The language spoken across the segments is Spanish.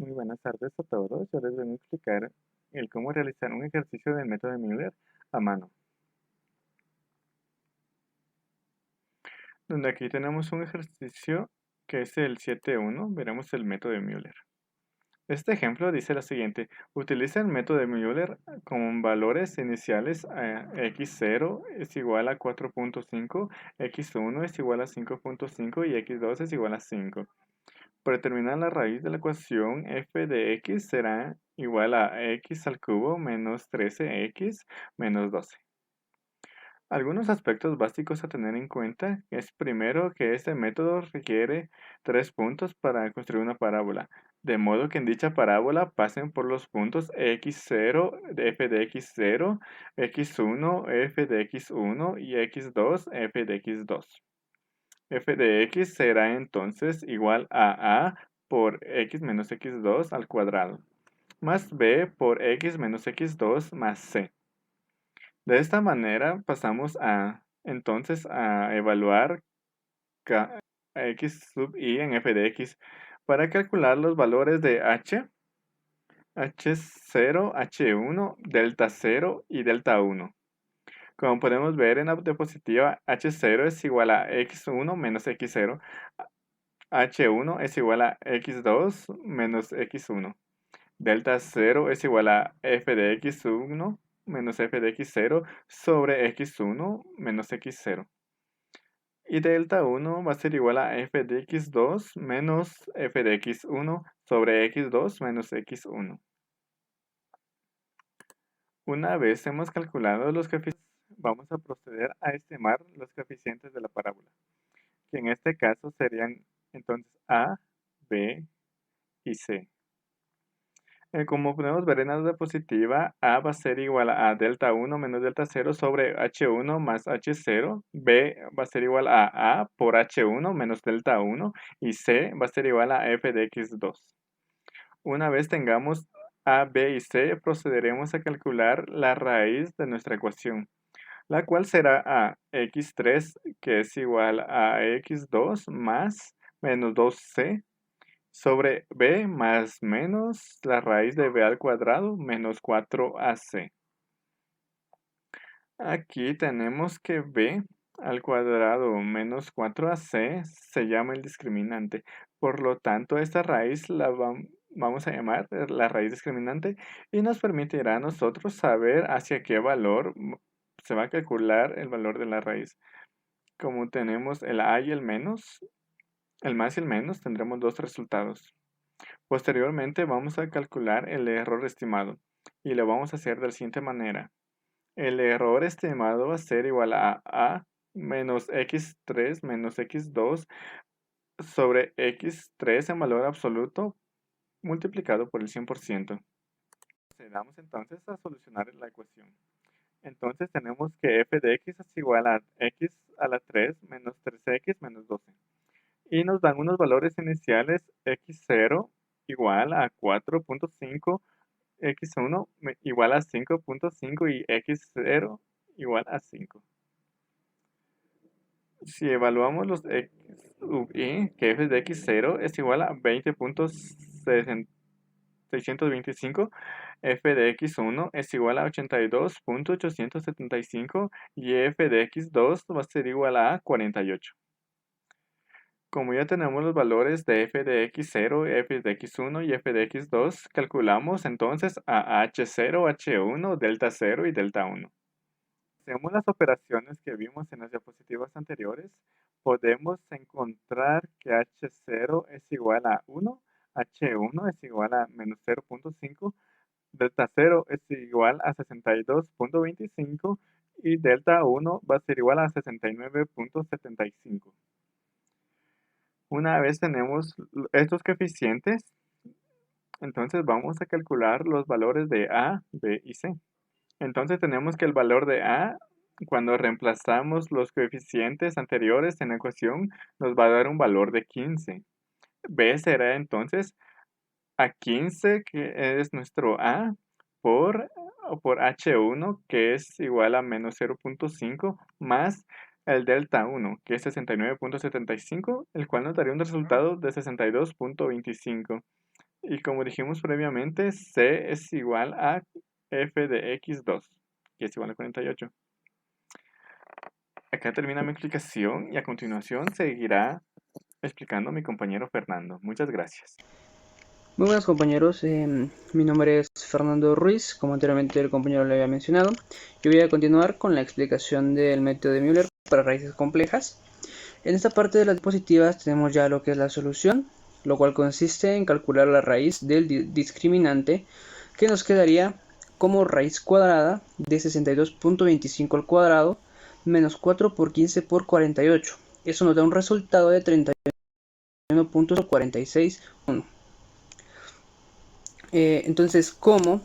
Muy buenas tardes a todos. Yo les voy a explicar el cómo realizar un ejercicio del método de Müller a mano. Donde aquí tenemos un ejercicio que es el 7.1, veremos el método de Müller. Este ejemplo dice lo siguiente: utiliza el método de Müller con valores iniciales x0 es igual a 4.5, x1 es igual a 5.5 y x2 es igual a 5. Para determinar la raíz de la ecuación, f de x será igual a x al cubo menos 13x menos 12. Algunos aspectos básicos a tener en cuenta es primero que este método requiere 3 puntos para construir una parábola, de modo que en dicha parábola pasen por los puntos x0 de f de x0, x1 f de x1 y x2 f de x2. F de x será entonces igual a por x menos x2 al cuadrado, más b por x menos x2 más c. De esta manera pasamos entonces a evaluar x sub i en f de x para calcular los valores de h0, h1, delta 0 y delta 1. Como podemos ver en la diapositiva, h0 es igual a x1 menos x0, h1 es igual a x2 menos x1. Delta 0 es igual a f de x1 menos f de x0 sobre x1 menos x0. Y delta 1 va a ser igual a f de x2 menos f de x1 sobre x2 menos x1. Una vez hemos calculado los coeficientes, vamos a proceder a estimar los coeficientes de la parábola, que en este caso serían entonces a, b y c. Como podemos ver en la diapositiva, A va a ser igual a delta 1 menos delta 0 sobre H1 más H0. B va a ser igual a A por H1 menos delta 1. Y C va a ser igual a f de x2. Una vez tengamos A, B y C, procederemos a calcular la raíz de nuestra ecuación, la cual será a x3, que es igual a x2 más menos 2c sobre b más menos la raíz de b al cuadrado menos 4ac. Aquí tenemos que b al cuadrado menos 4ac se llama el discriminante. Por lo tanto, esta raíz la vamos a llamar la raíz discriminante y nos permitirá a nosotros saber hacia qué valor se va a calcular el valor de la raíz. Como tenemos el a y el menos, el más y el menos, tendremos dos resultados. Posteriormente vamos a calcular el error estimado y lo vamos a hacer de la siguiente manera. El error estimado va a ser igual a menos x3 menos x2 sobre x3 en valor absoluto multiplicado por el 100%. Procedamos entonces a solucionar la ecuación. Entonces tenemos que f de x es igual a x a la 3 menos 3x menos 12. Y nos dan unos valores iniciales x0 igual a 4.5, x1 igual a 5.5 y x0 igual a 5. Si evaluamos los x sub i, que f de x0 es igual a 20.625, f de x1 es igual a 82.875 y f de x2 va a ser igual a 48. Como ya tenemos los valores de f de x0, f de x1 y f de x2, calculamos entonces a h0, h1, delta 0 y delta 1. Hacemos las operaciones que vimos en las diapositivas anteriores, podemos encontrar que h0 es igual a 1, h1 es igual a menos 0.5, delta 0 es igual a 62.25 y delta 1 va a ser igual a 69.75. Una vez tenemos estos coeficientes, entonces vamos a calcular los valores de A, B y C. Entonces tenemos que el valor de A, cuando reemplazamos los coeficientes anteriores en la ecuación, nos va a dar un valor de 15. B será entonces a 15, que es nuestro A, por H1, que es igual a menos 0.5, más el delta 1, que es 69.75, el cual nos daría un resultado de 62.25. Y como dijimos previamente, c es igual a f de x2, que es igual a 48. Acá termina mi explicación y a continuación seguirá explicando mi compañero Fernando. Muchas gracias. Muy buenos compañeros, mi nombre es Fernando Ruiz, como anteriormente el compañero le había mencionado. Yo voy a continuar con la explicación del método de Müller para raíces complejas. En esta parte de las diapositivas tenemos ya lo que es la solución, lo cual consiste en calcular la raíz del discriminante, que nos quedaría como raíz cuadrada de 62.25 al cuadrado menos 4 por 15 por 48. Eso nos da un resultado de 31.461. Entonces, como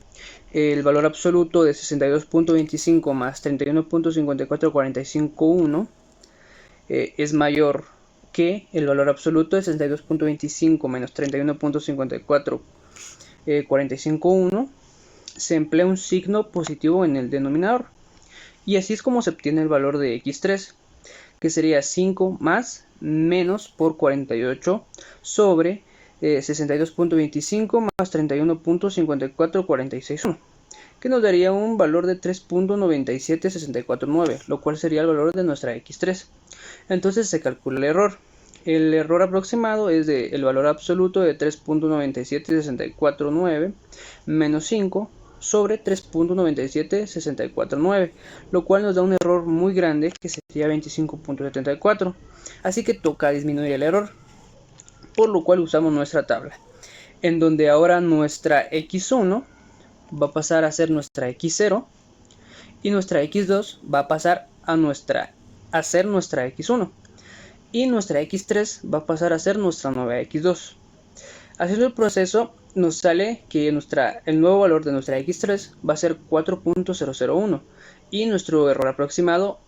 el valor absoluto de 62.25 más 31.54551 es mayor que el valor absoluto de 62.25 menos 31.54451, se emplea un signo positivo en el denominador. Y así es como se obtiene el valor de x3, que sería 5 más menos por 48 sobre 62.25 más 31.54461, que nos daría un valor de 3.97649, lo cual sería el valor de nuestra x3. Entonces se calcula el error. El error aproximado es el valor absoluto de 3.97649 menos 5 sobre 3.97649, lo cual nos da un error muy grande que sería 25.74. Así que toca disminuir el error, por lo cual usamos nuestra tabla, en donde ahora nuestra x1 va a pasar a ser nuestra x0 y nuestra x2 va a pasar a ser nuestra x1 y nuestra x3 va a pasar a ser nuestra nueva x2. Haciendo el proceso nos sale que el nuevo valor de nuestra x3 va a ser 4.001 y nuestro error aproximado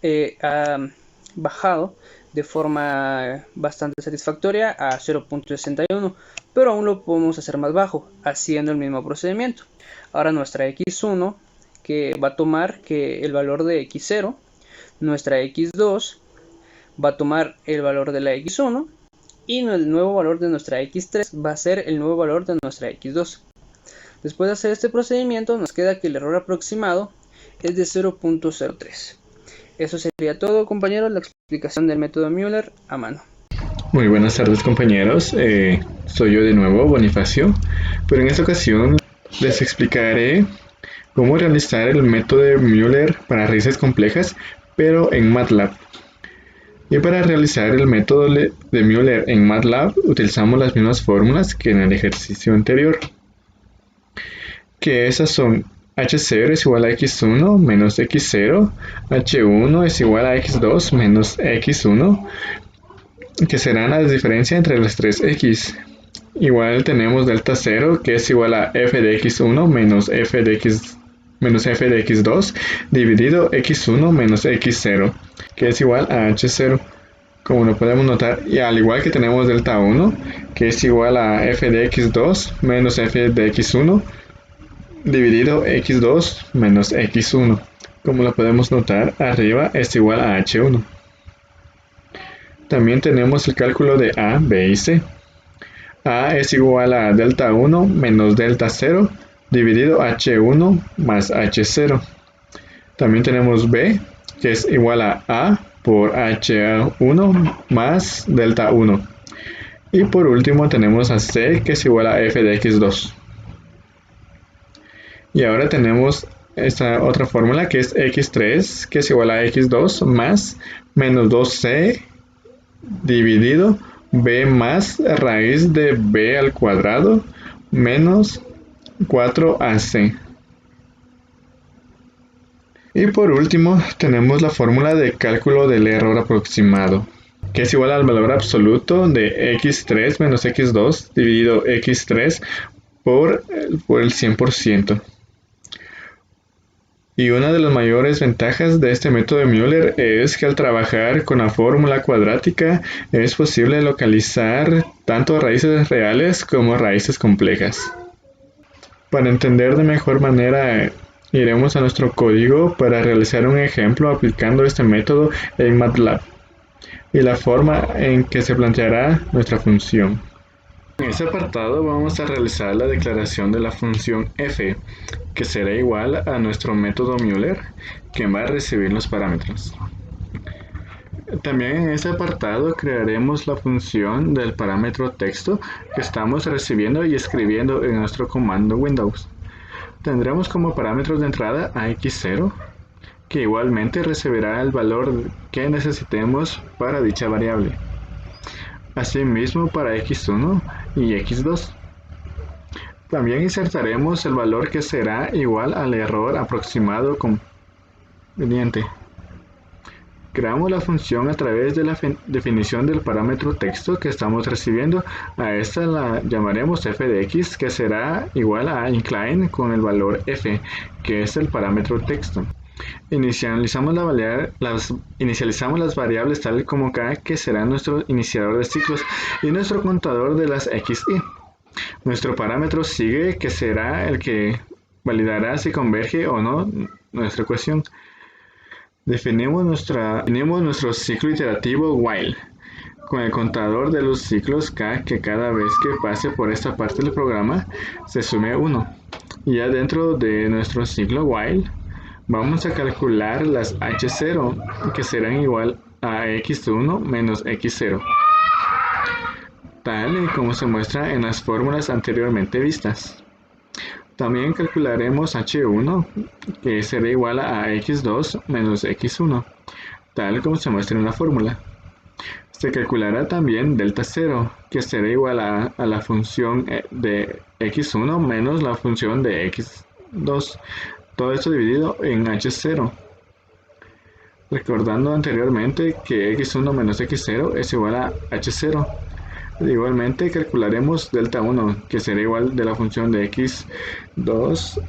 ha bajado de forma bastante satisfactoria a 0.61, pero aún lo podemos hacer más bajo haciendo el mismo procedimiento. Ahora nuestra x1 que va a tomar que el valor de x0, nuestra x2 va a tomar el valor de la x1 y el nuevo valor de nuestra x3 va a ser el nuevo valor de nuestra x2. Después de hacer este procedimiento nos queda que el error aproximado es de 0.03. Eso sería todo, compañeros, la explicación del método Müller a mano. Muy buenas tardes, compañeros. Soy yo de nuevo, Bonifacio, pero en esta ocasión les explicaré cómo realizar el método de Müller para raíces complejas, pero en MATLAB. Y para realizar el método de Müller en MATLAB utilizamos las mismas fórmulas que en el ejercicio anterior, que esas son h0 es igual a x1 menos x0, h1 es igual a x2 menos x1, que serán las diferencias entre las tres x. Igual tenemos delta 0, que es igual a f de x1 menos f de x2 dividido x1 menos x0, que es igual a h0, como lo podemos notar. Y al igual que tenemos delta 1, que es igual a f de x2 menos f de x1 dividido x2 menos x1, como lo podemos notar arriba, es igual a h1. También tenemos el cálculo de a, b y c. A es igual a delta 1 menos delta 0 dividido h1 más h0. También tenemos b, que es igual a por h1 más delta 1. Y por último tenemos a c, que es igual a f de x2. Y ahora tenemos esta otra fórmula, que es x3, que es igual a x2 más menos 2c dividido b más raíz de b al cuadrado menos 4ac. Y por último tenemos la fórmula de cálculo del error aproximado, que es igual al valor absoluto de x3 menos x2 dividido x3 por el 100%. Y una de las mayores ventajas de este método de Müller es que al trabajar con la fórmula cuadrática es posible localizar tanto raíces reales como raíces complejas. Para entender de mejor manera, iremos a nuestro código para realizar un ejemplo aplicando este método en MATLAB y la forma en que se planteará nuestra función. En este apartado vamos a realizar la declaración de la función f, que será igual a nuestro método Müller, que va a recibir los parámetros. También en este apartado crearemos la función del parámetro texto que estamos recibiendo y escribiendo en nuestro comando Windows. Tendremos como parámetros de entrada a x0, que igualmente recibirá el valor que necesitemos para dicha variable. Asimismo para x1 y x2. También insertaremos el valor que será igual al error aproximado conveniente. Creamos la función a través de la definición del parámetro texto que estamos recibiendo. A esta la llamaremos f de x, que será igual a incline con el valor f, que es el parámetro texto. Inicializamos las variables tal como k, que será nuestro iniciador de ciclos, y nuestro contador de las xy. Nuestro parámetro sigue, que será el que validará si converge o no nuestra ecuación. Definimos nuestro ciclo iterativo while, con el contador de los ciclos k, que cada vez que pase por esta parte del programa se sume 1. Y ya dentro de nuestro ciclo while vamos a calcular las h0, que serán igual a x1 menos x0, tal y como se muestra en las fórmulas anteriormente vistas. También calcularemos h1, que será igual a x2 menos x1, tal como se muestra en la fórmula. Se calculará también delta 0, que será igual a la función de x1 menos la función de x2, todo esto dividido en h0. Recordando anteriormente que x1 menos x0 es igual a h0. Igualmente calcularemos delta 1, que será igual de la función de x2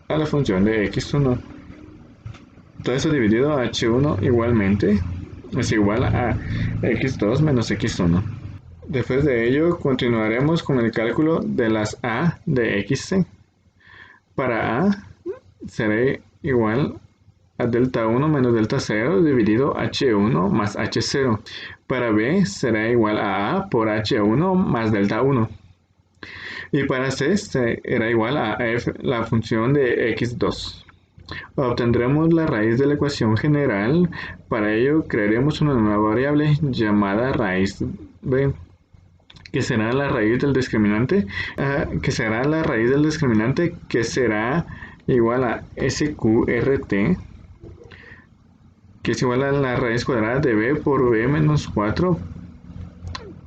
a la función de x1. Todo esto dividido a h1 igualmente es igual a x2 menos x1. Después de ello continuaremos con el cálculo de las a de xc. Para a será igual a delta 1 menos delta 0 dividido h1 más h0. Para b será igual a por h1 más delta 1. Y para c será igual a f, la función de x2. Obtendremos la raíz de la ecuación general. Para ello crearemos una nueva variable llamada raíz b, que será la raíz del discriminante, que será igual a sqrt, que es igual a la raíz cuadrada de b por b menos 4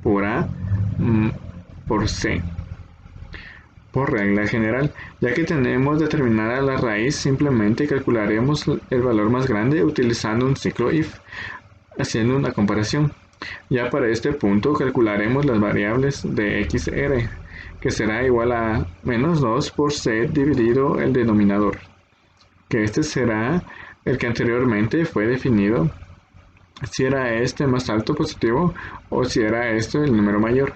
por a por c, por regla general. Ya que tenemos determinada la raíz, simplemente calcularemos el valor más grande utilizando un ciclo if, haciendo una comparación. Ya para este punto calcularemos las variables de xr, que será igual a menos 2 por c dividido el denominador, que este será el que anteriormente fue definido, si era este más alto positivo o si era este el número mayor.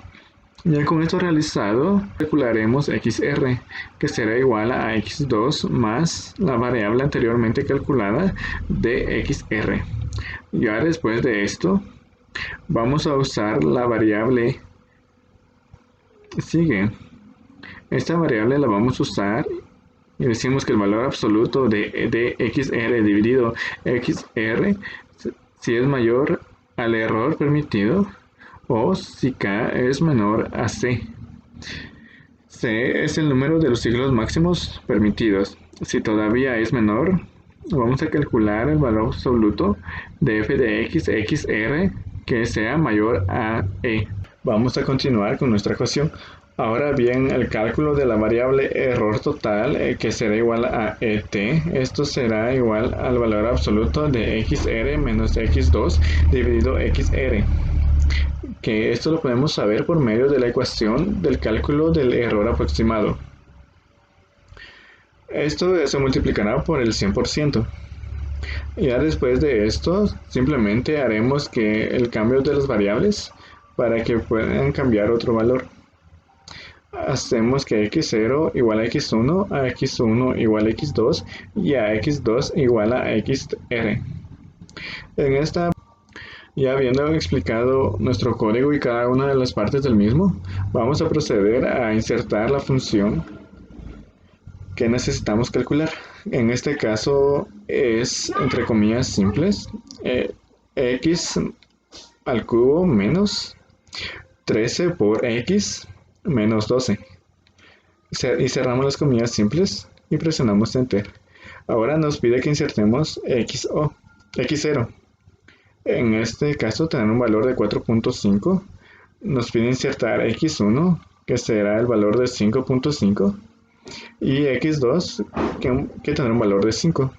Ya con esto realizado, calcularemos xr, que será igual a x2 más la variable anteriormente calculada de xr. Ya después de esto, vamos a usar la variable sigue. Esta variable la vamos a usar y decimos que el valor absoluto de xr dividido xr, si es mayor al error permitido o si k es menor a c. C es el número de los ciclos máximos permitidos. Si todavía es menor, vamos a calcular el valor absoluto de f de x xr que sea mayor a e. Vamos a continuar con nuestra ecuación. Ahora bien, el cálculo de la variable error total, que será igual a et, esto será igual al valor absoluto de xr menos x2 dividido xr, que esto lo podemos saber por medio de la ecuación del cálculo del error aproximado. Esto se multiplicará por el 100%. Ya después de esto, simplemente haremos que el cambio de las variables para que puedan cambiar otro valor. Hacemos que x0 igual a x1, a x1 igual a x2 y a x2 igual a xr. En esta Y habiendo explicado nuestro código y cada una de las partes del mismo, vamos a proceder a insertar la función que necesitamos calcular. En este caso es, entre comillas simples, x al cubo menos 13 por x menos 12. Y cerramos las comillas simples y presionamos Enter. Ahora nos pide que insertemos x0. En este caso tener un valor de 4.5. Nos pide insertar x1, que será el valor de 5.5. Y x2, que tendrá un valor de 5.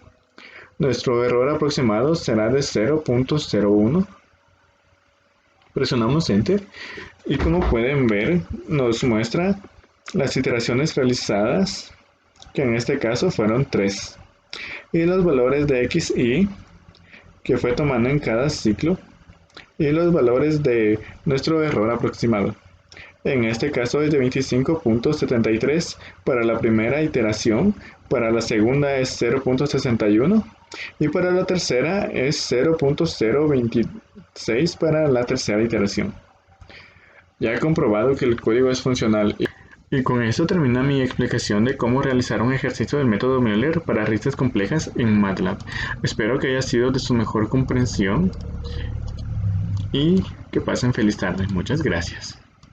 Nuestro error aproximado será de 0.01. Presionamos Enter y como pueden ver nos muestra las iteraciones realizadas, que en este caso fueron 3, y los valores de x y que fue tomando en cada ciclo, y los valores de nuestro error aproximado. En este caso es de 25.73 para la primera iteración, para la segunda es 0.61 y para la tercera es 0.026 para la tercera iteración. Ya he comprobado que el código es funcional. Y con eso termina mi explicación de cómo realizar un ejercicio del método Müller para ristas complejas en MATLAB. Espero que haya sido de su mejor comprensión y que pasen feliz tarde. Muchas gracias.